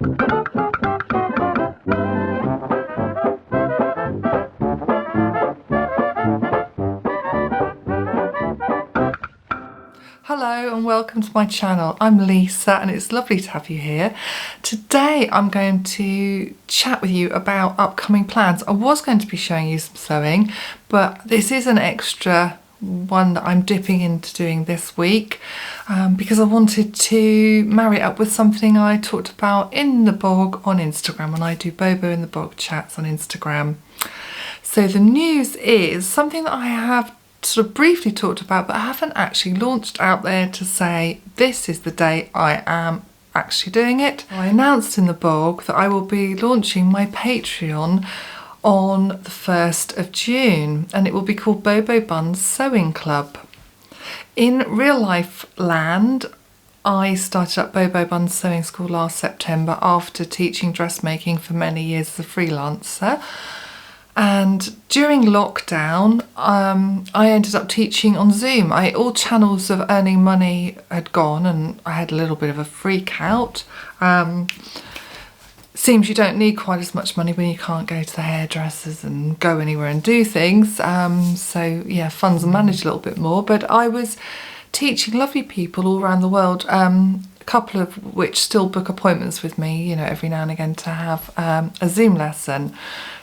Hello and welcome to my channel. I'm Lisa and it's lovely to have you here. Today I'm going to chat with you about upcoming plans. I was going to be showing you some sewing, but this is an extra one that I'm dipping into doing this week because I wanted to marry it up with something I talked about in the blog on Instagram, and I do Bobo in the Blog chats on Instagram. So the news is something that I have sort of briefly talked about, but I haven't actually launched out there to say this is the day I am actually doing it. I announced in the blog that I will be launching my Patreon on the 1st of June, and it will be called Bobo Buns Sewing Club. In real life land, I started up Bobo Buns Sewing School last September after teaching dressmaking for many years as a freelancer. And during lockdown, I ended up teaching on Zoom. All channels of earning money had gone and I had a little bit of a freak out. Seems you don't need quite as much money when you can't go to the hairdressers and go anywhere and do things. So yeah, funds are managed a little bit more. But I was teaching lovely people all around the world, a couple of which still book appointments with me, every now and again to have a Zoom lesson.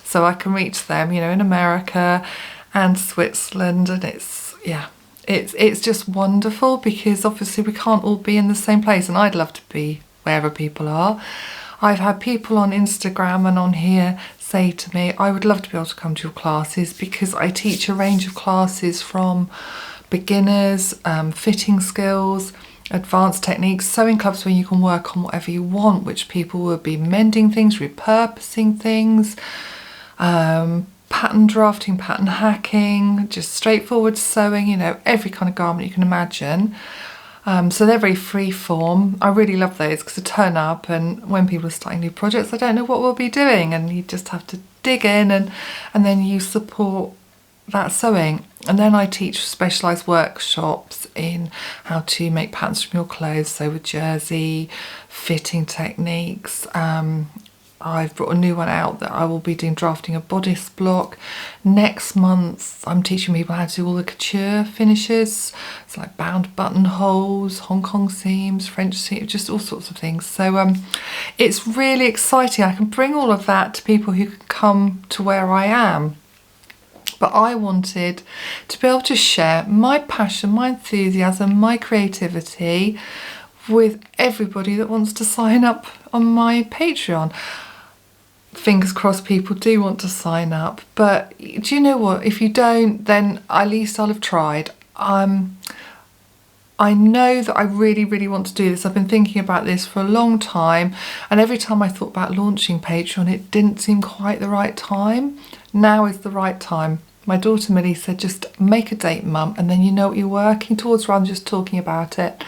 So I can reach them, in America and Switzerland, and it's just wonderful because obviously we can't all be in the same place, and I'd love to be wherever people are. I've had people on Instagram and on here say to me, I would love to be able to come to your classes because I teach a range of classes from beginners, fitting skills, advanced techniques, sewing clubs where you can work on whatever you want, which people will be mending things, repurposing things, pattern drafting, pattern hacking, just straightforward sewing, every kind of garment you can imagine. So they're very free form. I really love those because I turn up and when people are starting new projects, I don't know what we'll be doing, and you just have to dig in and then you support that sewing. And then I teach specialised workshops in how to make patterns from your clothes, so with jersey, fitting techniques. I've brought a new one out that I will be doing drafting a bodice block. Next month I'm teaching people how to do all the couture finishes. It's like bound buttonholes, Hong Kong seams, French seams, just all sorts of things. So it's really exciting. I can bring all of that to people who can come to where I am. But I wanted to be able to share my passion, my enthusiasm, my creativity with everybody that wants to sign up on my Patreon. Fingers crossed people do want to sign up, but do you know what? If you don't, then at least I'll have tried. I know that I really, really want to do this. I've been thinking about this for a long time, and every time I thought about launching Patreon, it didn't seem quite the right time. Now is the right time. My daughter Millie said, just make a date, Mum, and then you know what you're working towards rather than just talking about it.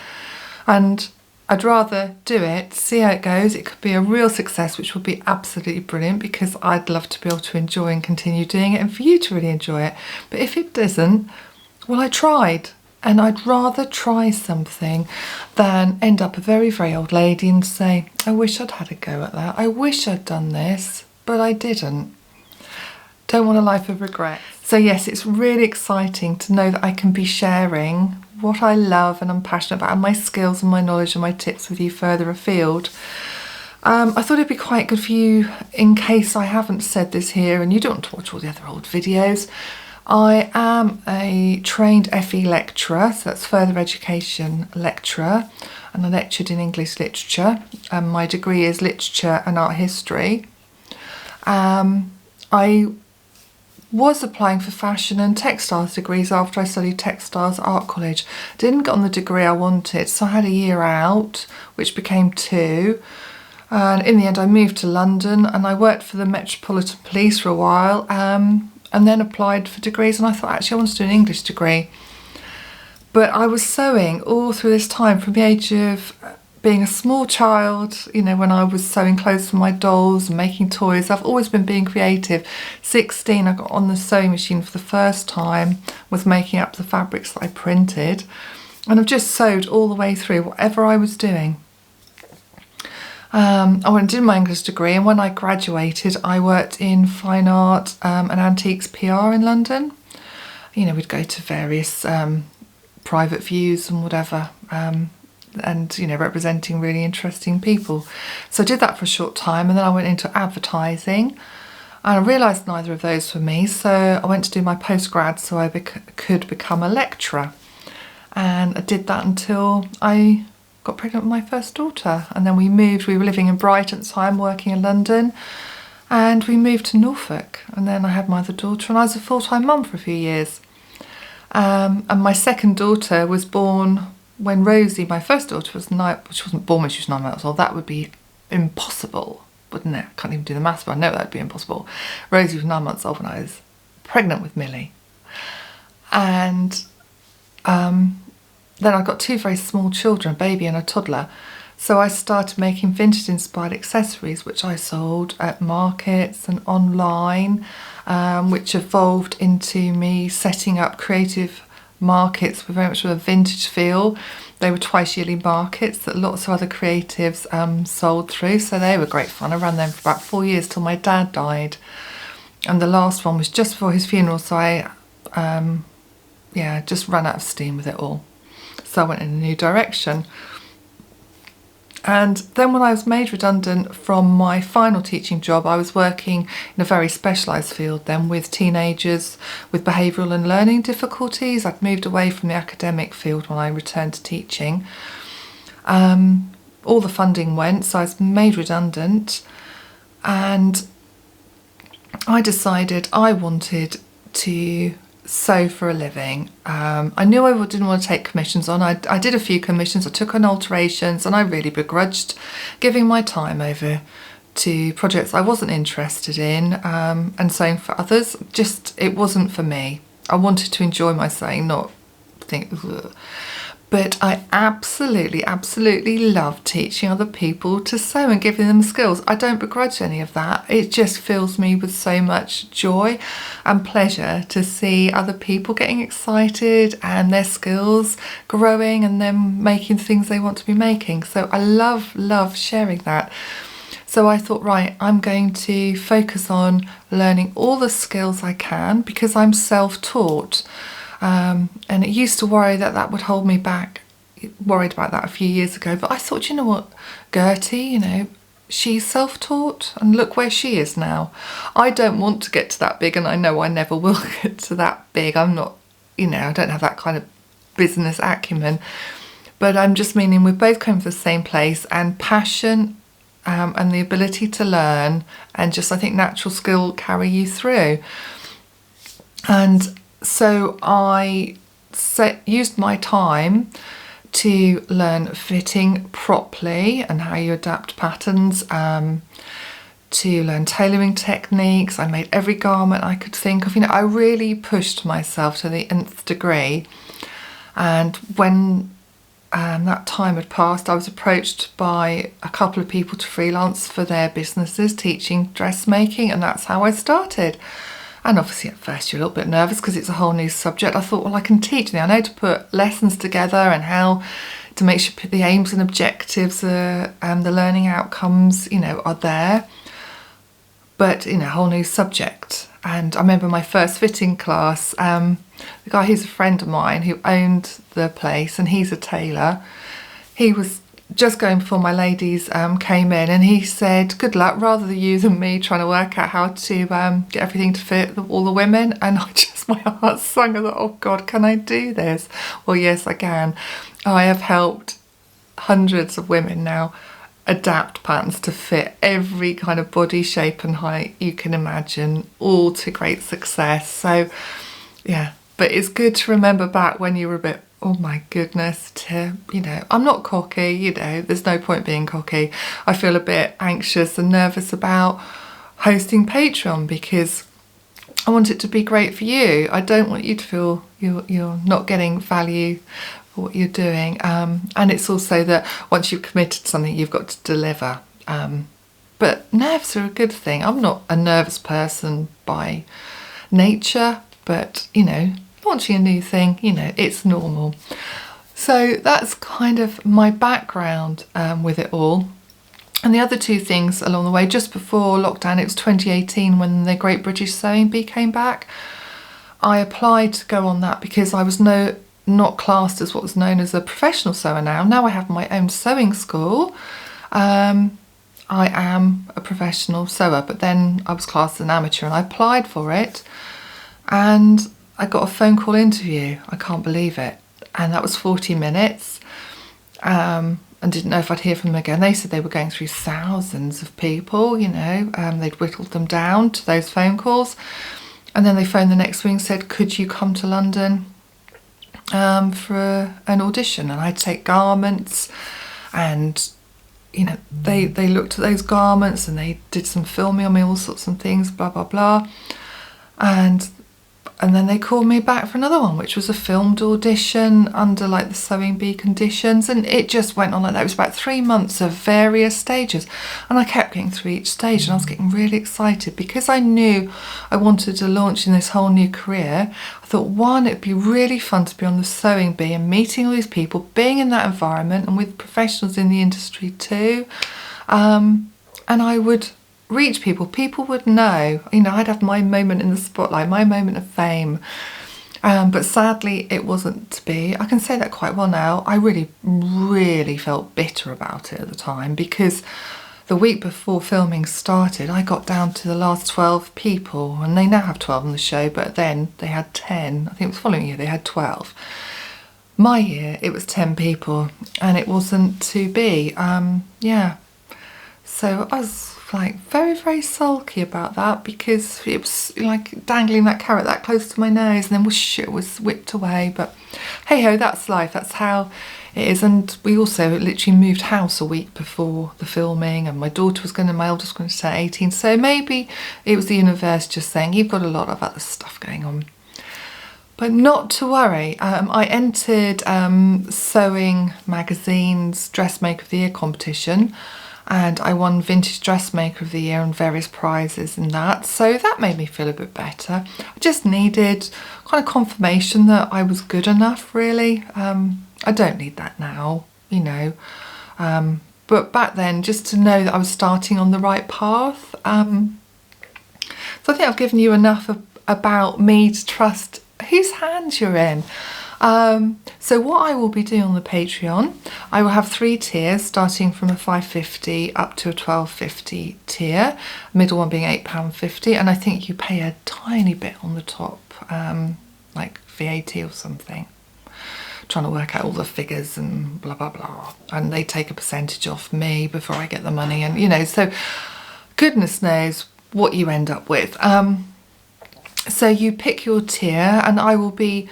And I'd rather do it, see how it goes. It could be a real success, which would be absolutely brilliant because I'd love to be able to enjoy and continue doing it and for you to really enjoy it. But if it doesn't, well, I tried. And I'd rather try something than end up a very, very old lady and say, I wish I'd had a go at that. I wish I'd done this, but I didn't. Don't want a life of regret. So yes, it's really exciting to know that I can be sharing what I love and I'm passionate about, and my skills and my knowledge and my tips with you further afield. I thought it'd be quite good for you, in case I haven't said this here and you don't want to watch all the other old videos. I am a trained FE lecturer, so that's further education lecturer, and I lectured in English literature, and my degree is literature and art history. I was applying for fashion and textiles degrees after I studied textiles at Art College. Didn't get on the degree I wanted, so I had a year out, which became 2. And in the end I moved to London and I worked for the Metropolitan Police for a while, and then applied for degrees, and I thought actually I want to do an English degree. But I was sewing all through this time from the age of being a small child, when I was sewing clothes for my dolls and making toys. I've always been being creative. 16, I got on the sewing machine for the first time, was making up the fabrics that I printed, and I've just sewed all the way through whatever I was doing. I went and did my English degree, and when I graduated I worked in fine art and antiques PR in London. We'd go to various private views and whatever, and representing really interesting people. So I did that for a short time, and then I went into advertising, and I realised neither of those were me, so I went to do my postgrad so I could become a lecturer. And I did that until I got pregnant with my first daughter, and then we moved. We were living in Brighton at the time, working in London, and we moved to Norfolk, and then I had my other daughter, and I was a full-time mum for a few years. And my second daughter was born when Rosie, my first daughter, was 9. She wasn't born when she was 9 months old. That would be impossible, wouldn't it? I can't even do the maths, but I know that would be impossible. Rosie was 9 months old when I was pregnant with Millie. And then I got 2 very small children, a baby and a toddler. So I started making vintage inspired accessories, which I sold at markets and online, which evolved into me setting up creative markets with very much of a vintage feel. They were twice yearly markets that lots of other creatives sold through, so they were great fun. I ran them for about 4 years till my dad died, and the last one was just before his funeral, so I just ran out of steam with it all. So I went in a new direction. And then when I was made redundant from my final teaching job, I was working in a very specialised field then with teenagers with behavioural and learning difficulties. I'd moved away from the academic field when I returned to teaching. All the funding went, so I was made redundant, and I decided I wanted to sew for a living. I knew I didn't want to take commissions on. I did a few commissions, I took on alterations, and I really begrudged giving my time over to projects I wasn't interested in, and sewing for others. It wasn't for me. I wanted to enjoy my sewing, not think, ugh. But I absolutely love teaching other people to sew and giving them skills. I don't begrudge any of that. It just fills me with so much joy and pleasure to see other people getting excited and their skills growing and them making things they want to be making. So I love sharing that. So I thought, right, I'm going to focus on learning all the skills I can because I'm self-taught. And it used to worry that would hold me back. Worried about that a few years ago, but I thought, you know what, Gertie, she's self-taught and look where she is now. I don't want to get to that big, and I know I never will get to that big. I'm not, I don't have that kind of business acumen, but I'm just meaning we've both come from the same place, and passion and the ability to learn and just, I think, natural skill carry you through. And so I used my time to learn fitting properly and how you adapt patterns, to learn tailoring techniques. I made every garment I could think of. I really pushed myself to the nth degree. And when that time had passed, I was approached by a couple of people to freelance for their businesses teaching dressmaking, and that's how I started. And obviously at first you're a little bit nervous because it's a whole new subject. I thought, well, I can teach now. I know to put lessons together and how to make sure the aims and objectives and the learning outcomes, are there. But, a whole new subject. And I remember my first fitting class, the guy who's a friend of mine who owned the place, and he's a tailor. He was just going before my ladies came in, and he said, good luck, rather you than me trying to work out how to get everything to fit all the women. And my heart sunk. I thought, oh God, can I do this? Well, yes, I can. I have helped hundreds of women now adapt patterns to fit every kind of body shape and height you can imagine, all to great success. So yeah, but it's good to remember back when you were a bit, oh my goodness, I'm not cocky, there's no point being cocky. I feel a bit anxious and nervous about hosting Patreon because I want it to be great for you. I don't want you to feel you're not getting value for what you're doing. And it's also that once you've committed to something, you've got to deliver. But nerves are a good thing. I'm not a nervous person by nature, but, launching a new thing, it's normal. So that's kind of my background with it all. And the other two things along the way, just before lockdown, it was 2018 when the Great British Sewing Bee came back. I applied to go on that because I was not classed as what was known as a professional sewer now. Now I have my own sewing school. I am a professional sewer, but then I was classed as an amateur and I applied for it and I got a phone call interview. I can't believe it. And that was 40 minutes. And didn't know if I'd hear from them again. They said they were going through thousands of people, you know, they'd whittled them down to those phone calls. And then they phoned the next week and said, could you come to London for an audition? And I'd take garments and, you know, they looked at those garments and they did some filming on me, all sorts of things, blah, blah, blah. And then they called me back for another one, which was a filmed audition under like the Sewing Bee conditions. And it just went on like that. It was about 3 months of various stages. And I kept getting through each stage and I was getting really excited because I knew I wanted to launch in this whole new career. I thought, one, it'd be really fun to be on the Sewing Bee and meeting all these people, being in that environment and with professionals in the industry too. And I would reach people would know, you know, I'd have my moment in the spotlight, my moment of fame, but sadly it wasn't to be. I can say that quite well now. I really felt bitter about it at the time because the week before filming started I got down to the last 12 people, and they now have 12 on the show, but then they had 10. I think it was the following year they had 12. My year it was 10 people and it wasn't to be. Yeah, so I was like very sulky about that because it was like dangling that carrot that close to my nose and then whoosh, it was whipped away. But hey ho, that's life, that's how it is. And we also literally moved house a week before the filming and my eldest was going to turn 18, so maybe it was the universe just saying you've got a lot of other stuff going on. But not to worry. I entered Sewing Magazine's Dressmaker of the Year competition and I won Vintage Dressmaker of the Year and various prizes in that, so that made me feel a bit better. I just needed kind of confirmation that I was good enough, really. I don't need that now, you know, but back then, just to know that I was starting on the right path. So I think I've given you enough about me to trust whose hands you're in. So what I will be doing on the Patreon, I will have 3 tiers starting from a £5.50 up to a £12.50 tier, middle one being £8.50, and I think you pay a tiny bit on the top, like VAT or something. Trying to work out all the figures and blah blah blah, and they take a percentage off me before I get the money, and you know, so goodness knows what you end up with. So you pick your tier and I will be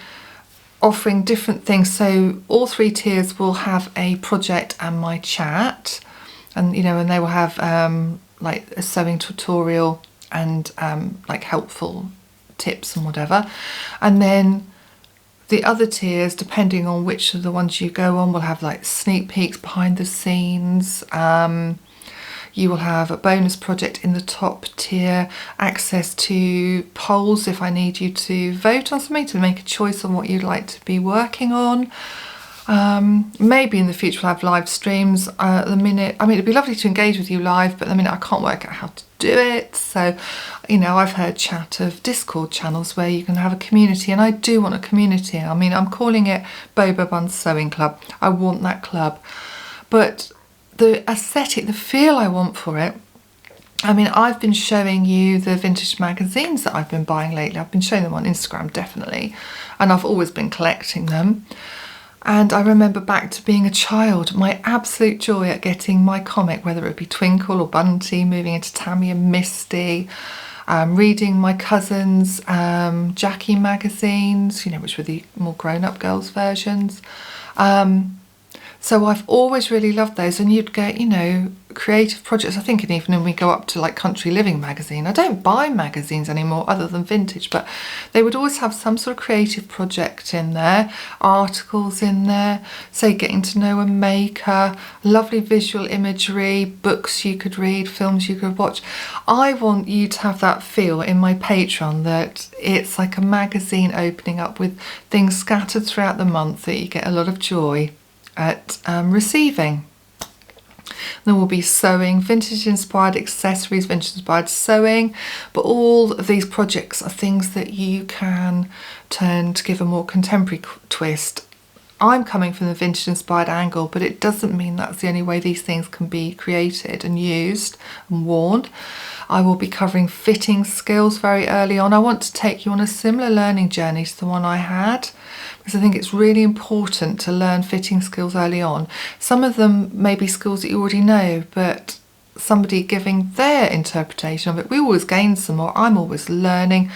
offering different things. So all 3 tiers will have a project and my chat, and you know, and they will have like a sewing tutorial and like helpful tips and whatever. And then the other tiers, depending on which of the ones you go on, will have like sneak peeks, behind the scenes. You will have a bonus project in the top tier, access to polls if I need you to vote on something, to make a choice on what you'd like to be working on. Maybe in the future we'll have live streams. At the minute, I mean, it'd be lovely to engage with you live, but at the minute I can't work out how to do it. So, you know, I've heard chat of Discord channels where you can have a community, and I do want a community. I mean, I'm calling it Boba Bun Sewing Club. I want that club. But the aesthetic, the feel I want for it, I mean, I've been showing you the vintage magazines that I've been buying lately. I've been showing them on Instagram, definitely, and I've always been collecting them. And I remember back to being a child, my absolute joy at getting my comic, whether it be Twinkle or Bunty, moving into Tammy and Misty, reading my cousins' Jackie magazines, you know, which were the more grown-up girls' versions. So I've always really loved those, and you'd get, you know, creative projects. I think even when we go up to like Country Living magazine, I don't buy magazines anymore other than vintage, but they would always have some sort of creative project in there, articles in there, say getting to know a maker, lovely visual imagery, books you could read, films you could watch. I want you to have that feel in my Patreon, that it's like a magazine opening up with things scattered throughout the month that you get a lot of joy at receiving. There will be sewing, vintage inspired accessories, vintage inspired sewing, but all of these projects are things that you can turn to give a more contemporary twist. I'm coming from the vintage inspired angle, but it doesn't mean that's the only way these things can be created and used and worn. I will be covering fitting skills very early on. I want to take you on a similar learning journey to the one I had, because I think it's really important to learn fitting skills early on. Some of them may be skills that you already know, but somebody giving their interpretation of it, we always gain some more. I'm always learning.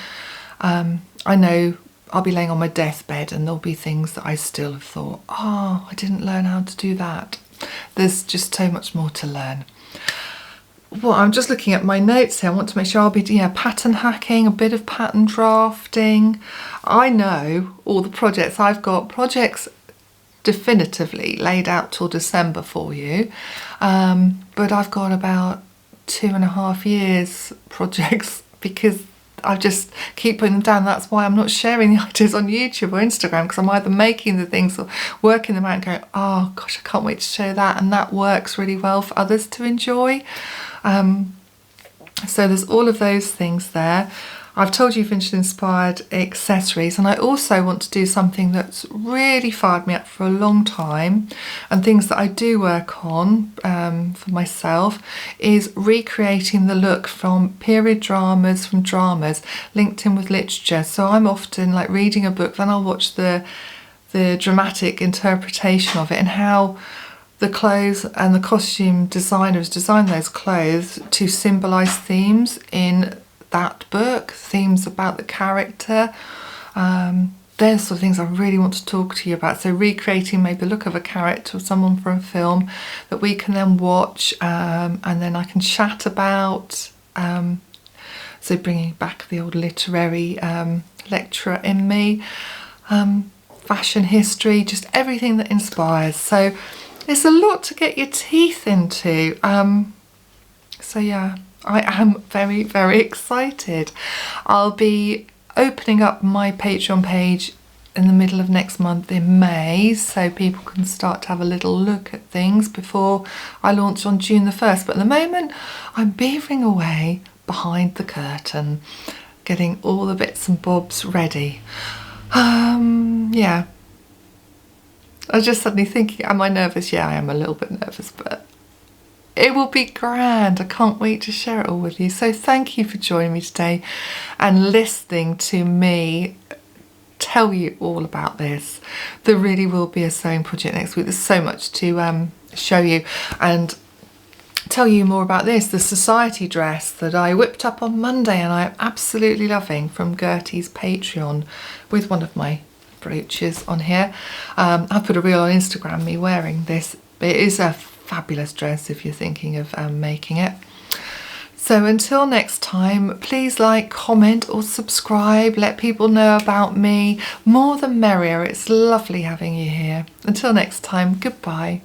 I know I'll be laying on my deathbed and there'll be things that I still have thought, oh, I didn't learn how to do that. There's just so much more to learn. Well, I'm just looking at my notes here. I want to make sure I'll be pattern hacking, a bit of pattern drafting. I know all the projects. I've got projects definitively laid out till December for you, but I've got about 2.5 years projects because I just keep putting them down. That's why I'm not sharing the ideas on YouTube or Instagram, because I'm either making the things or working them out and going, oh gosh, I can't wait to show that, and that works really well for others to enjoy. So there's all of those things there. I've told you vintage inspired accessories, and I also want to do something that's really fired me up for a long time, and things that I do work on for myself is recreating the look from period dramas, from dramas linked in with literature. So I'm often like reading a book, then I'll watch the dramatic interpretation of it and how the clothes and the costume designers designed those clothes to symbolise themes in that book, themes about the character. They're the sort of things I really want to talk to you about. So recreating maybe the look of a character or someone from a film that we can then watch, and then I can chat about. So bringing back the old literary lecturer in me, fashion history, just everything that inspires. So it's a lot to get your teeth into. So yeah, I am very, very excited. I'll be opening up my Patreon page in the middle of next month in May, so people can start to have a little look at things before I launch on June the 1st. But at the moment, I'm beavering away behind the curtain, getting all the bits and bobs ready. Yeah. I was just suddenly thinking, am I nervous? Yeah, I am a little bit nervous, but it will be grand. I can't wait to share it all with you. So thank you for joining me today and listening to me tell you all about this. There really will be a sewing project next week. There's so much to show you and tell you more about this. The society dress that I whipped up on Monday and I'm absolutely loving, from Gertie's Patreon, with one of my brooches on here. I put a reel on Instagram me wearing this. It is a fabulous dress if you're thinking of making it. So until next time, please like, comment or subscribe. Let people know about me. More the merrier. It's lovely having you here. Until next time, goodbye.